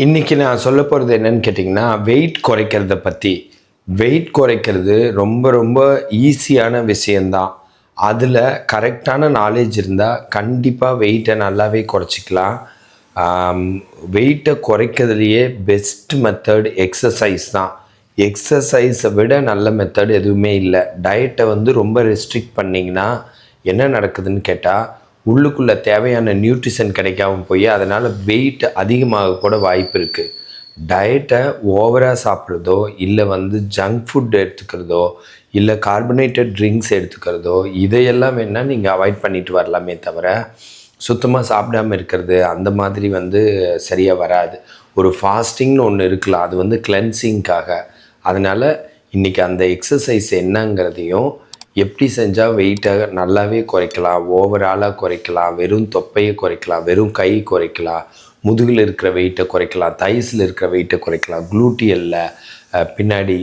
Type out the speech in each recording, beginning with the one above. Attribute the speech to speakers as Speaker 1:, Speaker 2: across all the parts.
Speaker 1: இன்றைக்கி நான் சொல்ல போகிறது என்னன்னு கேட்டிங்கன்னா, வெயிட் குறைக்கிறத பற்றி. வெயிட் குறைக்கிறது ரொம்ப ரொம்ப ஈஸியான விஷயந்தான். அதில் கரெக்டான நாலேஜ் இருந்தால் கண்டிப்பாக வெயிட்டை நல்லாவே குறைச்சிக்கலாம். வெயிட்டை குறைக்கிறதுலையே பெஸ்ட் மெத்தட் எக்ஸசைஸ் தான். எக்ஸசைஸை விட நல்ல மெத்தட் எதுவுமே இல்லை. டயட்டை ரொம்ப ரெஸ்ட்ரிக்ட் பண்ணிங்கன்னா என்ன நடக்குதுன்னு கேட்டால், உள்ளுக்குள்ளே தேவையான நியூட்ரிஷன் கிடைக்காம போய் அதனால் வெயிட் அதிகமாக கூட வாய்ப்பு இருக்குது. டயட்டை ஓவராக சாப்பிட்றதோ இல்லை ஜங்க் ஃபுட் எடுத்துக்கிறதோ இல்லை கார்பனேட்டட் ட்ரிங்க்ஸ் எடுத்துக்கிறதோ இதையெல்லாம் வேணால் நீங்கள் அவாய்ட் பண்ணிட்டு வரலாமே தவிர, சுத்தமாக சாப்பிடாமல் இருக்கிறது அந்த மாதிரி சரியாக வராது. ஒரு ஃபாஸ்டிங்னு ஒன்று இருக்கலாம், அது கிளென்சிங்காக. அதனால் இன்றைக்கி அந்த எக்ஸசைஸ் என்னங்கிறதையும், எப்படி செஞ்சால் வெயிட்டை நல்லாவே குறைக்கலாம், ஓவராலாக குறைக்கலாம், வெறும் தொப்பையை குறைக்கலாம், வெறும் கை குறைக்கலாம், முதுகில் இருக்கிற வெயிட்டை குறைக்கலாம், தைஸில் இருக்கிற வெயிட்டை குறைக்கலாம், குளூட்டியலில், பின்னாடி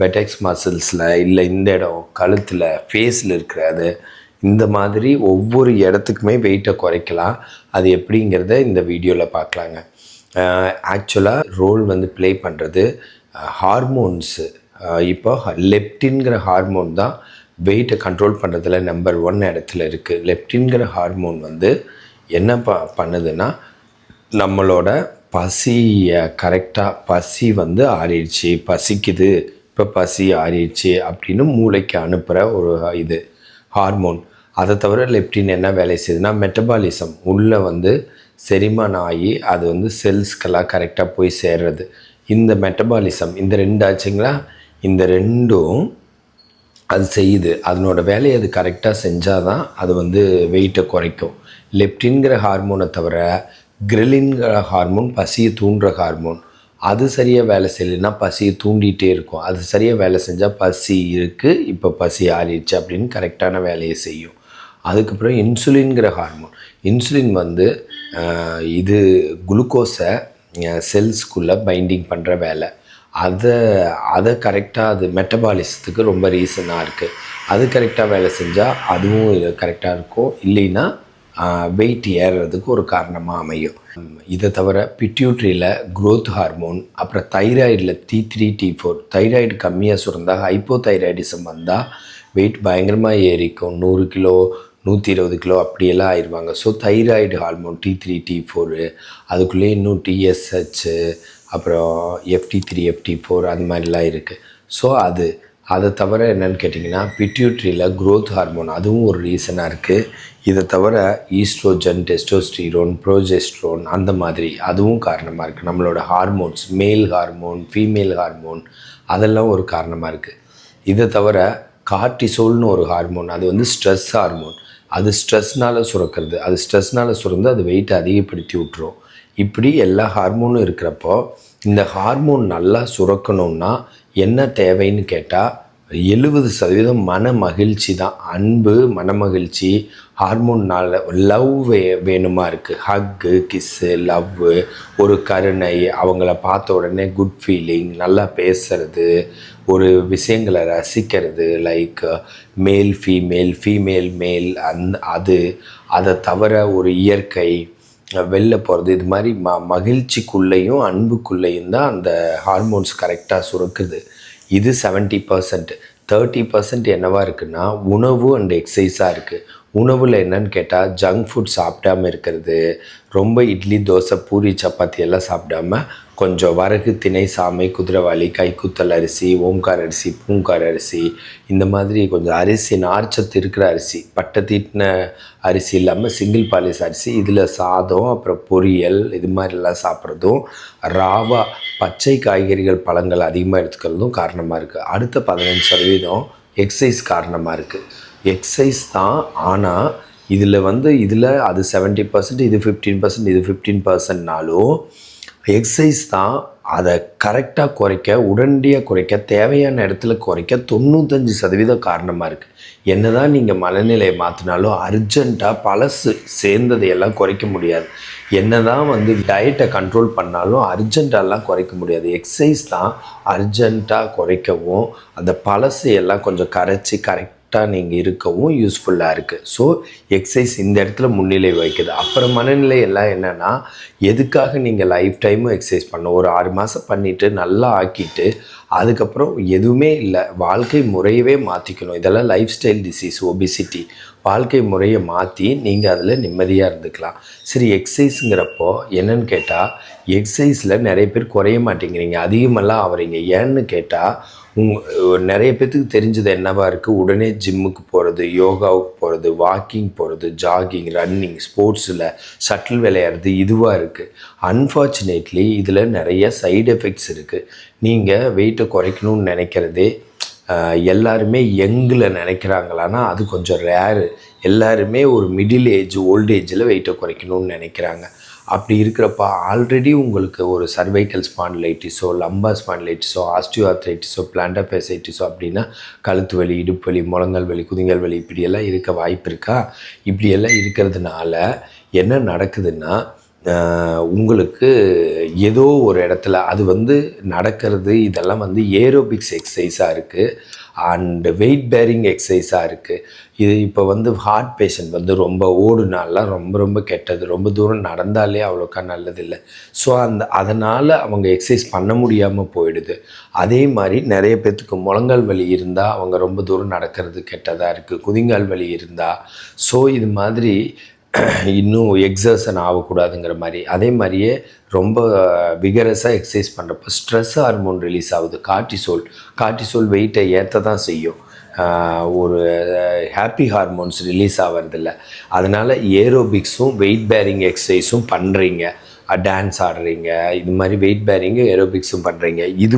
Speaker 1: பெட்டெக்ஸ் மசில்ஸில், இல்லை இந்த இடம் கழுத்தில், ஃபேஸில் இருக்கிறது, இந்த மாதிரி ஒவ்வொரு இடத்துக்குமே வெயிட்டை குறைக்கலாம். அது எப்படிங்கிறத இந்த வீடியோவில் பார்க்கலாங்க. ஆக்சுவலாக ரோல் ப்ளே பண்ணுறது ஹார்மோன்ஸு. இப்போ லெப்டின்கிற ஹார்மோன் தான் வெயிட்டை கண்ட்ரோல் பண்ணுறதுல நம்பர் 1 இடத்துல இருக்குது. லெப்டின்கிற ஹார்மோன் என்ன பண்ணுதுன்னா, நம்மளோட பசியை கரெக்டாக பசி ஆறிடுச்சு, பசிக்குது, இப்போ பசி ஆறிடுச்சு அப்படின்னு மூளைக்கு அனுப்புகிற ஒரு இது ஹார்மோன். அதை தவிர லெப்டின் என்ன வேலை செய்யுதுன்னா, மெட்டபாலிசம் உள்ளே செரிமானம் ஆகி அது செல்ஸ்க்கெல்லாம் கரெக்டாக போய் சேர்றது. இந்த மெட்டபாலிசம் இந்த 2 ஆச்சுங்களா, இந்த 2ம் அது செய்யுது. அதனோட வேலையை அது கரெக்டாக செஞ்சால் தான் அது வெயிட்டை குறைக்கும். லெப்டின்கிற ஹார்மோனை தவிர கிரிலின்கிற ஹார்மோன் பசியை தூண்டுற ஹார்மோன். அது சரியாக வேலை செய்யலைன்னா பசியை தூண்டிகிட்டே இருக்கும். அது சரியாக வேலை செஞ்சால் பசி இருக்குது, இப்போ பசி ஆறிடுச்சு அப்படின்னு கரெக்டான வேலையை செய்யும். அதுக்கப்புறம் இன்சுலின்கிற ஹார்மோன். இன்சுலின் இது குளுக்கோஸை செல்ஸ்குள்ளே பைண்டிங் பண்ணுற வேலை. அதை கரெக்டாக அது மெட்டபாலிசத்துக்கு ரொம்ப ரீசனாக இருக்குது. அது கரெக்டாக வேலை செஞ்சால் அதுவும் கரெக்டாக இருக்கும், இல்லைன்னா வெயிட் ஏறுறதுக்கு ஒரு காரணமாக அமையும். இதை தவிர பிட்யூட்ரியில் க்ரோத் ஹார்மோன், அப்புறம் தைராய்டில் T3 T4. தைராய்டு கம்மியாக சுரந்தால் ஹைப்போதைராய்டிசம் வந்தால் வெயிட் பயங்கரமாக ஏறிக்கும். 100 கிலோ 120 கிலோ அப்படியெல்லாம் ஆயிடுவாங்க. So thyroid hormone T3 T4, அதுக்குள்ளேயே இன்னும் TSH, அப்புறம் FT3 FT4 அந்த மாதிரிலாம் இருக்குது. ஸோ அதை தவிர என்னென்னு கேட்டிங்கன்னா, பிட்யூட்ரியில் க்ரோத் ஹார்மோன், அதுவும் ஒரு ரீசனாக இருக்குது. இதை தவிர ஈஸ்ட்ரோஜன், டெஸ்டோஸ்டிரோன், ப்ரோஜெஸ்ட்ரோன் அந்த மாதிரி அதுவும் காரணமாக இருக்குது. நம்மளோட ஹார்மோன்ஸ், மேல் ஹார்மோன், ஃபீமேல் ஹார்மோன், அதெல்லாம் ஒரு காரணமாக இருக்குது. இதை தவிர கார்டிசோல்னு ஒரு ஹார்மோன், அது ஸ்ட்ரெஸ் ஹார்மோன். அது ஸ்ட்ரெஸ்னால் சுரக்கிறது. அது ஸ்ட்ரெஸ்னால் சுரந்து அது வெயிட்டை அதிகப்படுத்தி விட்டுரும். இப்படி எல்லா ஹார்மோனும் இருக்கிறப்போ இந்த ஹார்மோன் நல்லா சுரக்கணுன்னா என்ன தேவைன்னு கேட்டால், 70% மன மகிழ்ச்சி தான். அன்பு, மன மகிழ்ச்சி, ஹார்மோன்னால் லவ் வேணுமா இருக்குது. ஹக்கு, கிஸ்ஸு, லவ்வு, ஒரு கருணை, அவங்கள பார்த்த உடனே குட் ஃபீலிங், நல்லா பேசுறது, ஒரு விஷயங்களை ரசிக்கிறது, லைக் மேல் ஃபீமேல், ஃபீமேல் மேல், அதை தவிர ஒரு இயற்கை, வெளில போகிறது, இது மாதிரி மகிழ்ச்சிக்குள்ளேயும் அன்புக்குள்ளேயும் தான் அந்த ஹார்மோன்ஸ் கரெக்டாக சுரக்குது. இது 70%. 30% என்னவாக இருக்குன்னா உணவு அண்ட் எக்ஸசைஸாக இருக்குது. உணவில் என்னன்னு கேட்டால், ஜங்க் ஃபுட் சாப்பிடாமல் இருக்கிறது, ரொம்ப இட்லி, தோசை, பூரி, சப்பாத்தி எல்லாம் சாப்பிடாம கொஞ்சம் வரகு, திணை, சாமை, குதிரைவாளி, கைக்குத்தல் அரிசி, ஓம்கார அரிசி, பூங்கார அரிசி, இந்த மாதிரி கொஞ்சம் அரிசி, நார்ச்சத்து இருக்கிற அரிசி, பட்டை தீட்டின அரிசி இல்லாமல் சிங்கிள் பாலிஸ் அரிசி, இதில் சாதம், அப்புறம் பொரியல், இது மாதிரிலாம் சாப்பிட்றதும், ராவா பச்சை காய்கறிகள், பழங்கள் அதிகமாக எடுத்துக்கிறதும் காரணமாக இருக்குது. அடுத்த 15% எக்ஸசைஸ் காரணமாக இருக்குது. எக்ஸசைஸ் தான், ஆனால் இதில் அது 70%, இது 15%, இது 15%னாலும் எக்ஸசைஸ் தான் அதை கரெக்டாக குறைக்க, உடனடியாக குறைக்க, தேவையான இடத்துல குறைக்க 95% காரணமாக இருக்குது. என்ன தான் நீங்கள் மனநிலையை மாற்றினாலும் அர்ஜெண்ட்டாக பழசு சேர்ந்ததையெல்லாம் குறைக்க முடியாது. என்ன தான் டயட்டை கண்ட்ரோல் பண்ணாலும் அர்ஜெண்ட்டாலாம் குறைக்க முடியாது. எக்ஸசைஸ் தான் அர்ஜெண்ட்டாக குறைக்கவும், அந்த பழசு எல்லாம் கொஞ்சம் கரைச்சி கரெக்டாக நீங்கள் இருக்கவும் யூஸ்ஃபுல்லாக இருக்குது. ஸோ எக்ஸசைஸ் இந்த இடத்துல முன்னிலை வைக்குது. அப்புறம் மனநிலை எல்லாம் என்னென்னா, எதுக்காக நீங்கள் லைஃப் டைமும் எக்ஸசைஸ் பண்ணணும்? ஒரு 6 மாதம் பண்ணிவிட்டு நல்லா ஆக்கிட்டு அதுக்கப்புறம் எதுவுமே இல்லை, வாழ்க்கை முறையவே மாற்றிக்கணும். இதெல்லாம் லைஃப் ஸ்டைல் டிசீஸ், ஒபிசிட்டி. வாழ்க்கை முறையை மாற்றி நீங்கள் அதில் நிம்மதியாக இருந்துக்கலாம். சரி, எக்ஸசைஸுங்கிறப்போ என்னன்னு கேட்டால், எக்ஸசைஸில் நிறைய பேர் குறைய மாட்டேங்கிறீங்க, அதிகமெல்லாம் ஆகிறீங்க. ஏன்னு கேட்டால், நிறைய பேர்த்துக்கு தெரிஞ்சது என்னவாக இருக்குது, உடனே ஜிம்முக்கு போகிறது, யோகாவுக்கு போகிறது, வாக்கிங் போகிறது, ஜாகிங், ரன்னிங், ஸ்போர்ட்ஸில் ஷட்டில் விளையாடுறது, இதுவாக இருக்குது. அன்ஃபார்ச்சுனேட்லி இதில் நிறைய சைடு எஃபெக்ட்ஸ் இருக்குது. நீங்கள் வெயிட்டை குறைக்கணும்னு நினைக்கிறதே எல்லாருமே யங்கில் நினைக்கிறாங்களான்னா அது கொஞ்சம் ரேரு. எல்லாருமே ஒரு மிடில் ஏஜ், ஓல்டு ஏஜில் வெயிட்டை குறைக்கணும்னு நினைக்கிறாங்க. அப்படி இருக்கிறப்ப ஆல்ரெடி உங்களுக்கு ஒரு சர்வைக்கல் ஸ்பாண்டிலைட்டிஸோ, லம்பார் ஸ்பாண்டிலைட்டிஸோ, ஆஸ்டியோஆர்த்ரைட்டிஸோ, பிளான்டர் ஃபேசைட்டிஸோ அப்படின்னா கழுத்து வலி, இடுப்பு வலி, முழங்கால் வலி, குதிங்கால் வலி இப்படியெல்லாம் இருக்க வாய்ப்பு இருக்கா? இப்படியெல்லாம் இருக்கிறதுனால என்ன நடக்குதுன்னா, உங்களுக்கு ஏதோ ஒரு இடத்துல அது நடக்கிறது, இதெல்லாம் ஏரோபிக்ஸ் எக்ஸசைஸாக இருக்குது அண்டு வெயிட் பேரிங் எக்ஸசைஸாக இருக்குது. இது இப்போ ஹார்ட் பேஷண்ட் ரொம்ப ஓடுனாலாம் ரொம்ப ரொம்ப கெட்டது, ரொம்ப தூரம் நடந்தாலே அவ்வளோக்கா நல்லதில்லை. ஸோ அதனால் அவங்க எக்ஸசைஸ் பண்ண முடியாமல் போயிடுது. அதே மாதிரி நிறைய பேர்த்துக்கு முழங்கால் வலி இருந்தால் அவங்க ரொம்ப தூரம் நடக்கிறது கெட்டதாக இருக்குது, குதிங்கால் வலி இருந்தால். ஸோ இது மாதிரி இன்னும் எக்ஸர்சன் ஆகக்கூடாதுங்கிற மாதிரி. அதே மாதிரியே ரொம்ப விகரஸாக எக்ஸசைஸ் பண்ணுறப்போ ஸ்ட்ரெஸ் ஹார்மோன் ரிலீஸ் ஆகுது, கார்டிசோல் வெயிட்டை ஏற்ற தான் செய்யும். ஒரு ஹாப்பி ஹார்மோன்ஸ் ரிலீஸ் ஆகிறதில்ல. அதனால் ஏரோபிக்ஸும் வெயிட் பேரிங் எக்ஸசைஸும் பண்ணுறீங்க, டான்ஸ் ஆடுறீங்க, இது மாதிரி வெயிட் பேரிங்கு ஏரோபிக்ஸும் பண்ணுறீங்க. இது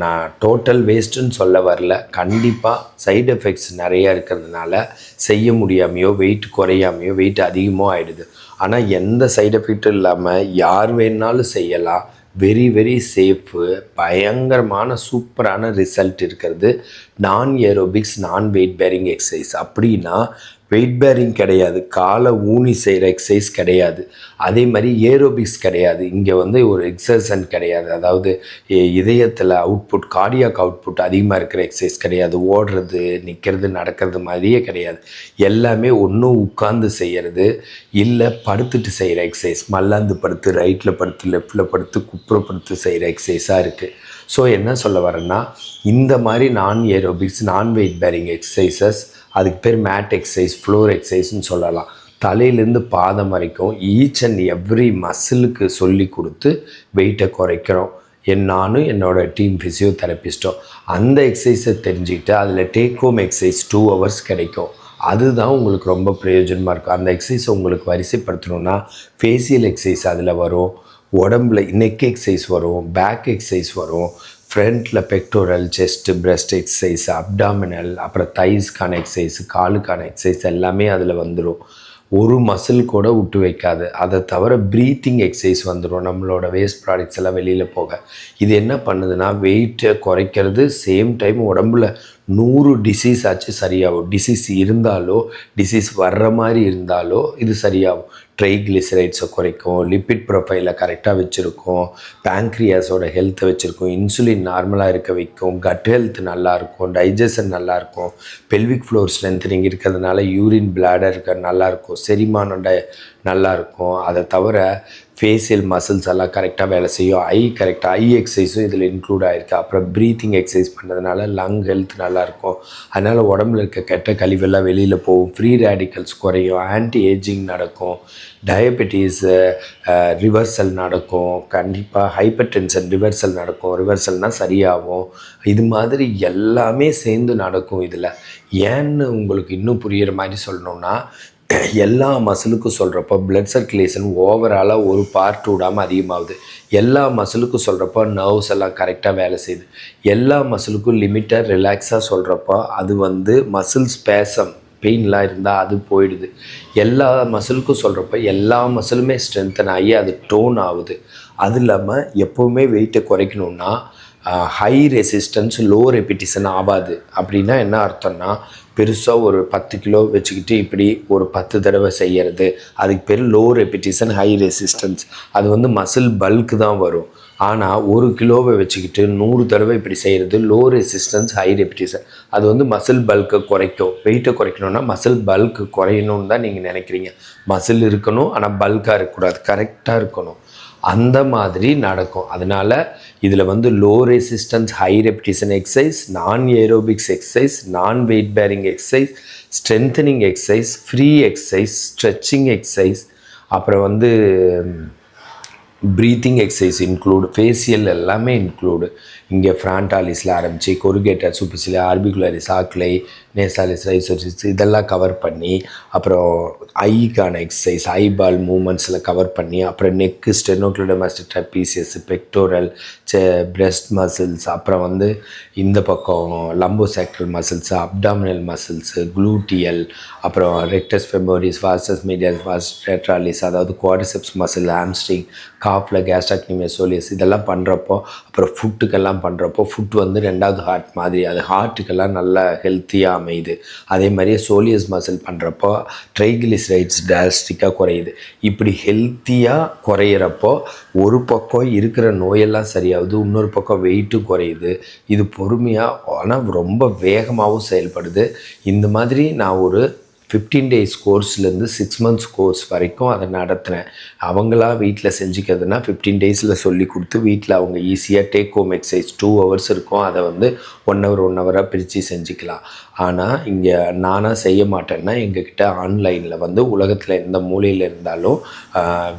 Speaker 1: நான் டோட்டல் வேஸ்ட்டுன்னு சொல்ல வரல. கண்டிப்பாக சைடு எஃபெக்ட்ஸ் நிறையா இருக்கிறதுனால செய்ய முடியாமையோ, வெயிட் குறையாமையோ, வெயிட் அதிகமாக ஆகிடுது. ஆனால் எந்த சைடு எஃபெக்ட்டும் இல்லாமல் யார் வேணாலும் செய்யலாம். வெரி வெரி சேஃபு, பயங்கரமான சூப்பரான ரிசல்ட் இருக்கிறது நான் ஏரோபிக்ஸ், நான் வெயிட் பேரிங் எக்ஸசைஸ். அப்படின்னா வெயிட் பேரிங் கிடையாது, காலை ஊனி செய்கிற எக்ஸசைஸ் கிடையாது, அதே மாதிரி ஏரோபிக்ஸ் கிடையாது. இங்கே ஒரு எக்ஸர்சன் கிடையாது, அதாவது இதயத்தில் அவுட்புட், கார்டியாக் அவுட்புட் அதிகமாக இருக்கிற எக்ஸசைஸ் கிடையாது. ஓடுறது, நிற்கிறது, நடக்கிறது மாதிரியே கிடையாது. எல்லாமே ஒன்றும் உட்கார்ந்து செய்கிறது, இல்லை படுத்துட்டு செய்கிற எக்ஸசைஸ், மல்லாந்து படுத்து, ரைட்டில் படுத்து, லெஃப்டில் படுத்து, குப்புறப்படுத்து செய்கிற எக்ஸசைஸாக இருக்குது. ஸோ என்ன சொல்ல வரேன்னா, இந்த மாதிரி நான் ஏரோபிக்ஸ், நான் வெயிட் பேரிங் எக்ஸசைசஸ், அதுக்கு பேர் மேட் எக்ஸசைஸ், ஃப்ளோர் எக்ஸசைஸ்ன்னு சொல்லலாம். தலையிலேருந்து பாதம் வரைக்கும் ஈச் அண்ட் எவ்ரி மசிலுக்கு சொல்லி கொடுத்து வெயிட்டை குறைக்கிறோம். நானும் என்னோடய டீம் ஃபிசியோதெரபிஸ்ட்டும் அந்த எக்ஸசைஸை தெரிஞ்சுக்கிட்டு அதில் டேக் ஹோம் எக்ஸசைஸ் 2 hours கிடைக்கும். அதுதான் உங்களுக்கு ரொம்ப பிரயோஜனமாக இருக்கும். அந்த எக்ஸசைஸை உங்களுக்கு வரிசைப்படுத்தணுன்னா ஃபேஷியல் எக்ஸசைஸ் அதில் வரும், உடம்புல நெக் எக்ஸசைஸ் வரும், பேக் எக்ஸசைஸ் வரும், ஃப்ரண்ட்டில் pectoral, chest, breast exercise, abdominal, அப்புறம் தைஸ்க்கான எக்ஸசைஸ், காலுக்கான எக்ஸசைஸ் எல்லாமே அதில் வந்துடும். ஒரு மசில் கூட விட்டு வைக்காது. அதை தவிர ப்ரீத்திங் எக்ஸசைஸ் வந்துடும், நம்மளோட வேஸ்ட் ப்ராடக்ட்ஸ் எல்லாம் வெளியில் போக. இது என்ன பண்ணுதுன்னா வெயிட்டை குறைக்கிறது, சேம் டைம் உடம்புல 100 டிசீஸ் ஆச்சு சரியாகும். டிசீஸ் இருந்தாலோ, டிசீஸ் வர்ற மாதிரி இருந்தாலோ இது சரியாகும். ட்ரைக்ளிசரைட்ஸை குறைக்கும், லிப்பிட் ப்ரொஃபைலை கரெக்டாக வச்சுருக்கும், பேங்க்ரியாஸோட ஹெல்த்தை வச்சுருக்கும், இன்சுலின் நார்மலாக இருக்க வைக்கும், கட் ஹெல்த் நல்லாயிருக்கும், டைஜஷன் நல்லாயிருக்கும், பெல்விக் ஃப்ளோர் ஸ்ட்ரென்த்னிங் இருக்கிறதுனால யூரின் பிளாடர் இருக்க நல்லாயிருக்கும், செரிமானம் நல்லாயிருக்கும். அதை தவிர ஃபேஷியல் மசில்ஸ் எல்லாம் கரெக்டாக வேலை செய்யும். ஐ எக்ஸசைஸும் இதில் இன்க்ளூட் ஆகிருக்கு. அப்புறம் ப்ரீத்திங் எக்ஸசைஸ் பண்ணுறதுனால லங் ஹெல்த் நல்லாயிருக்கும். அதனால் உடம்புல இருக்க கெட்ட கழிவெல்லாம் வெளியில் போகும், ஃப்ரீ ரேடிக்கல்ஸ் குறையும், ஆன்டி ஏஜிங் நடக்கும், டயபெட்டிஸ் ரிவர்சல் நடக்கும், கண்டிப்பாக ஹைப்பர் டென்ஷன் ரிவர்சல்னால் சரியாகும். இது மாதிரி எல்லாமே சேர்ந்து நடக்கும் இதில். ஏன்னு உங்களுக்கு இன்னும் புரிகிற மாதிரி சொல்லணுன்னா, எல்லா மசிலுக்கும் சொல்கிறப்போ பிளட் சர்க்குலேஷன் ஓவராலாக ஒரு பார்ட் விடாமல் அதிகமாகுது. எல்லா மசிலுக்கும் சொல்கிறப்போ நர்வ்ஸ் எல்லாம் கரெக்டாக வேலை செய்யுது. எல்லா மசிலுக்கும் லிமிட்டாக ரிலாக்ஸாக சொல்கிறப்போ அது மசில் ஸ்பேசம் பெயின்லாம் இருந்தால் அது போயிடுது. எல்லா மசிலுக்கும் சொல்கிறப்ப எல்லா மசிலுமே ஸ்ட்ரென்தன் ஆகி அது டோன் ஆகுது. அது இல்லாமல் எப்போவுமே வெயிட்டை குறைக்கணுன்னா ஹை ரெசிஸ்டன்ஸ் லோ ரெப்பிட்டிஷன் ஆகாது. அப்படின்னா என்ன அர்த்தம்னா, பெருசாக ஒரு 10 கிலோ வச்சுக்கிட்டு இப்படி ஒரு 10 தடவை செய்கிறது, அதுக்கு பேர் லோ ரெப்பிட்டிஷன் ஹை ரெசிஸ்டன்ஸ். அது மசில் பல்க்கு தான் வரும். ஆனால் 1 கிலோவை வச்சுக்கிட்டு 100 தடவை இப்படி செய்கிறது லோ ரெசிஸ்டன்ஸ் ஹை ரெப்பிட்டேஷன். அது வந்து மசில் பல்க்கை குறைக்கும். வெயிட்டை குறைக்கணும்னா மசில் பல்க்கு குறையணும்னு தான் நீங்கள் நினைக்கிறீங்க. மசில் இருக்கணும், ஆனால் பல்காக இருக்கக்கூடாது, கரெக்டாக இருக்கணும். அந்த மாதிரி நடக்கும். அதனால் இதில் வந்து low resistance high repetition exercise, non aerobics exercise, non weight bearing exercise, strengthening exercise, free exercise, stretching exercise, அப்புறம் வந்து ப்ரீத்திங் எக்ஸசைஸ் இன்க்ளூடு, ஃபேஷியல் எல்லாமே இன்க்ளூடு. இங்கே ஃப்ரான்டாலிஸில் ஆரம்பித்து கொருகேட்டர், சூப்பர்சிலியா, ஆர்பிகுலரிஸ், ஆக்லை, நேசாலிஸ், ரைசோசிஸ் இதெல்லாம் கவர் பண்ணி, அப்புறம் ஐக்கான எக்ஸசைஸ், ஐபால் மூமெண்ட்ஸில் கவர் பண்ணி, அப்புறம் neck, sternocleidomastoid trapezius, pectoral, breast muscles, அப்புறம் வந்து இந்த பக்கம் lumbosacral muscles, abdominal muscles, gluteal, அப்புறம் rectus femoris, vastus medius, vastus lateralis, அதாவது குவாட்ரிசெப்ஸ் மசில், ஹாம்ஸ்ட்ரிங், காஃபில் கேஸ்ட்ராக்னிமியா சோலியஸ் இதெல்லாம் பண்ணுறப்போ, அப்புறம் ஃபுட்டுக்கெல்லாம் பண்ணுறப்போ, ஃபுட் வந்து 2வது ஹார்ட் மாதிரி, அது ஹார்ட்டுக்கெல்லாம் நல்லா ஹெல்த்தியாக அமையுது. அதே மாதிரியே சோலியஸ் மசில் பண்ணுறப்போ ட்ரைகிளிசரைட்ஸ் டிராஸ்டிக்காக குறையுது. இப்படி ஹெல்த்தியாக குறையிறப்போ ஒரு பக்கம் இருக்கிற நோயெல்லாம் சரியாகுது, இன்னொரு பக்கம் வெயிட்டும் குறையுது. இது பொறுமையாக ஆனால் ரொம்ப வேகமாகவும் செயல்படுது. இந்த மாதிரி நான் ஒரு 15 days கோர்ஸ்லேருந்து 6 months கோர்ஸ் வரைக்கும் அதை நடத்துகிறேன். அவங்களா வீட்டில் செஞ்சுக்கிறதுனா 15 daysல சொல்லி கொடுத்து வீட்டில் அவங்க ஈஸியாக டேக் ஹோம் எக்ஸசைஸ் 2 hours இருக்கும், அதை வந்து 1 hour பிரித்து செஞ்சுக்கலாம். ஆனால் இங்கே நானாக செய்ய மாட்டேன்னா எங்ககிட்ட ஆன்லைனில் வந்து உலகத்தில் எந்த மூலையில் இருந்தாலும்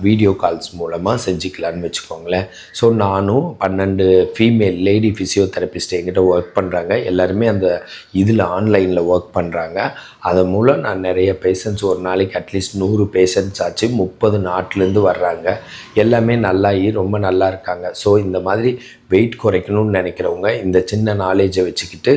Speaker 1: வீடியோ கால்ஸ் மூலமாக செஞ்சுக்கலான்னு வச்சுக்கோங்களேன். ஸோ நானும் 12 ஃபீமேல் லேடி ஃபிசியோதெரபிஸ்ட் என்கிட்ட ஒர்க் பண்ணுறாங்க. எல்லாருமே அந்த இதில் ஆன்லைனில் ஒர்க் பண்ணுறாங்க. அதன் மூலம் நான் நிறைய பேஷண்ட்ஸ் ஒரு நாளைக்கு அட்லீஸ்ட் 100 பேஷண்ட்ஸ் ஆச்சு, 30 நாட்டிலேருந்து வர்றாங்க. எல்லாமே நல்லாகி ரொம்ப நல்லா இருக்காங்க. ஸோ இந்த மாதிரி வெயிட் குறைக்கணும்னு நினைக்கிறவங்க இந்த சின்ன நாலேஜை வச்சுக்கிட்டு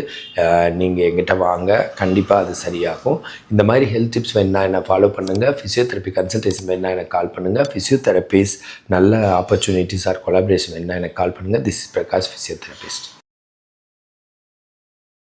Speaker 1: நீங்கள் எங்கிட்ட வாங்க, கண்டிப்பாக அது சரியாகும். இந்த மாதிரி ஹெல்த் டிப்ஸ் வேணா என்னை ஃபாலோ பண்ணுங்கள். ஃபிசியோதெரப்பி கன்சல்டேஷன் வேணா எனக்கு கால் பண்ணுங்கள். ஃபிசியோதெரபிஸ் நல்ல ஆப்பர்ச்சுனிட்டிஸ் ஆர் கொலாபரேஷன் வேணா எனக்கு கால் பண்ணுங்கள். This is Prakash, physiotherapist.